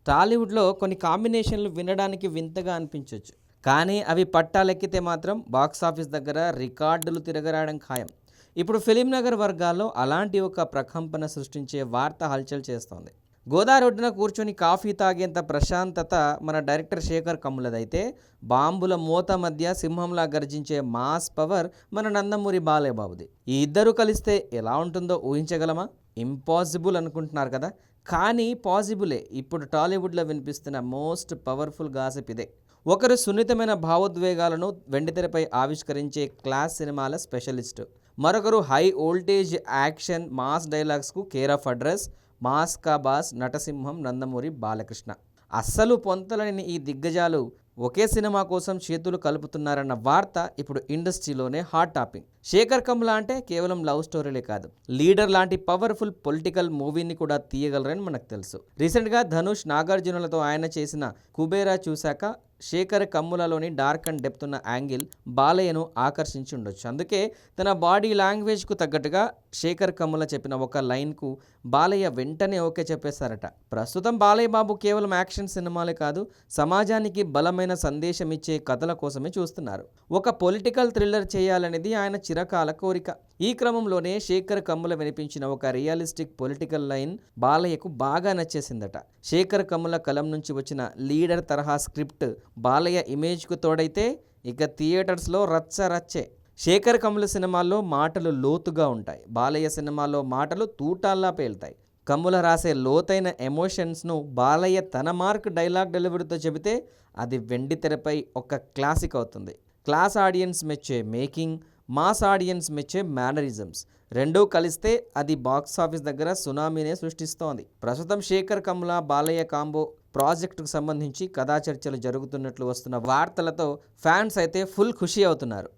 టాలీవుడ్‌లో కొన్ని కాంబినేషన్‌లు వినడానికి వింతగా అనిపించొచ్చు. కానీ అవి పట్టాలెక్కితే మాత్రం బాక్సాఫీస్ దగ్గర రికార్డులు తిరగరాయడం ఖాయం. ఇప్పుడు ఫిల్మ్ నగర్ వర్గాల్లో అలాంటి ఒక ప్రకంపన సృష్టించే వార్త హల్చల్ చేస్తోంది. గోదావరి ఒడ్డున కూర్చొని కాఫీ తాగేంత ప్రశాంతత మన డైరెక్టర్ శేఖర్ కమ్ములదైతే, బాంబుల మోత మధ్య సింహంలా గర్జించే మాస్ పవర్ మన నందమూరి బాలయ్యబాబుది. ఈ ఇద్దరు కలిస్తే ఎలా ఉంటుందో ఊహించగలమా? ఇంపాసిబుల్ అనుకుంటున్నారు కదా! కానీ పాజిబులే. ఇప్పుడు టాలీవుడ్‌లో వినిపిస్తున్న మోస్ట్ పవర్‌ఫుల్ గాసిప్ ఇదే. ఒకరు సున్నితమైన భావోద్వేగాలను వెండితెరపై ఆవిష్కరించే క్లాస్ సినిమాల స్పెషలిస్టు. మరొకరు హై వోల్టేజ్ యాక్షన్, మాస్ డైలాగ్స్‌కు కేర్ ఆఫ్ అడ్రస్, మాస్ కా బాస్ నటసింహం నందమూరి బాలకృష్ణ. అస్సలు పొంతలని ఈ దిగ్గజాలు ఒకే సినిమా కోసం చేతులు కలుపుతున్నారన్న వార్త ఇప్పుడు ఇండస్ట్రీలోనే హాట్ టాపిక్. శేఖర్ కమ్ముల అంటే కేవలం లవ్ స్టోరీలే కాదు, లీడర్ లాంటి పవర్ఫుల్ పొలిటికల్ మూవీని కూడా తీయగలరని మనకు తెలుసు. రీసెంట్గా ధనుష్, నాగార్జునలతో ఆయన చేసిన కుబేరా చూశాక శేఖర్ కమ్ములలోని డార్క్ అండ్ డెప్త్ ఉన్న యాంగిల్ బాలయ్యను ఆకర్షించి ఉండొచ్చు. అందుకే తన బాడీ లాంగ్వేజ్కు తగ్గట్టుగా శేఖర్ కమ్ముల చెప్పిన ఒక లైన్కు బాలయ్య వెంటనే ఓకే చెప్పేశారట. ప్రస్తుతం బాలయ్య బాబు కేవలం యాక్షన్ సినిమాలే కాదు, సమాజానికి బలమైన సందేశం ఇచ్చే కథల కోసమే చూస్తున్నారు. ఒక పొలిటికల్ థ్రిల్లర్ చేయాలనేది ఆయన చిరకాల కోరిక. ఈ క్రమంలోనే శేఖర్ కమ్ముల వినిపించిన ఒక రియలిస్టిక్ పొలిటికల్ లైన్ బాలయ్యకు బాగా నచ్చేసిందట. శేఖర్ కమ్ముల కలం నుంచి వచ్చిన లీడర్ తరహా స్క్రిప్ట్ బాలయ్య ఇమేజ్కు తోడైతే ఇక థియేటర్స్లో రచ్చ రచ్చే. శేఖర్ కమ్ముల సినిమాల్లో మాటలు లోతుగా ఉంటాయి, బాలయ్య సినిమాల్లో మాటలు తూటాల్లా పేలుతాయి. కమ్ముల రాసే లోతైన ఎమోషన్స్ను బాలయ్య తన మార్క్ డైలాగ్ డెలివరీతో చెబితే అది వెండి తెరపై ఒక క్లాసిక్ అవుతుంది. క్లాస్ ఆడియన్స్ మెచ్చే మేకింగ్, మాస్ ఆడియన్స్ మెచ్చే మేనరిజమ్స్ రెండూ కలిస్తే అది బాక్సాఫీస్ దగ్గర సునామీనే సృష్టిస్తోంది. ప్రస్తుతం శేఖర్ కమ్ముల బాలయ్య కాంబో ప్రాజెక్టుకు సంబంధించి కథా చర్చలు జరుగుతున్నట్లు వస్తున్న వార్తలతో ఫ్యాన్స్ అయితే ఫుల్ ఖుషి అవుతున్నారు.